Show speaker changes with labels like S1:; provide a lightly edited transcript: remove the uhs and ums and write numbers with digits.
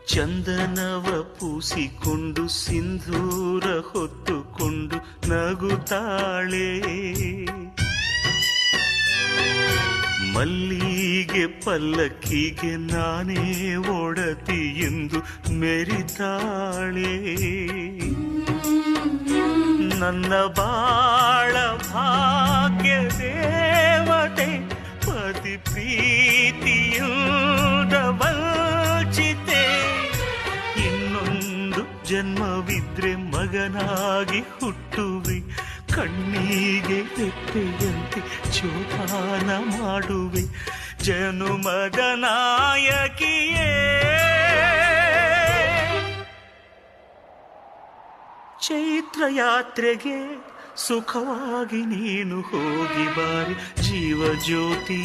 S1: ಚಂದನವ ಪೂಸಿಕೊಂಡು ಸಿಂಧೂರ ಹೊತ್ತುಕೊಂಡು ನಗುತ್ತಾಳೆ. ಮಲ್ಲಿಗೆ ಪಲ್ಲಕ್ಕಿಗೆ ನಾನೇ ಒಡತಿ ಎಂದು ಮೆರಿತಾಳೆ. ನನ್ನ ಬಾಳ ಭಾಗ್ಯ ದೇವತೆ ಪತಿ ಪ್ರೀತಿಯಿಂದ ವಂಚಿತೆ. ಇನ್ನೊಂದು ಜನ್ಮವಿದ್ರೆ ಮಗನಾಗಿ ಹುಟ್ಟುವೆ, ಕಣ್ಣಿಗೆ ರೆಪ್ಪೆಯಂತೆ ಜೋಪಾನ ಮಾಡುವೆ. ಜನುಮದ ನಾಯಕಿಯೇ, ಚೈತ್ರ ಯಾತ್ರೆಗೆ ಸುಖವಾಗಿ ನೀನು ಹೋಗಿ ಬಾರಿ ಜೀವ ಜ್ಯೋತಿ.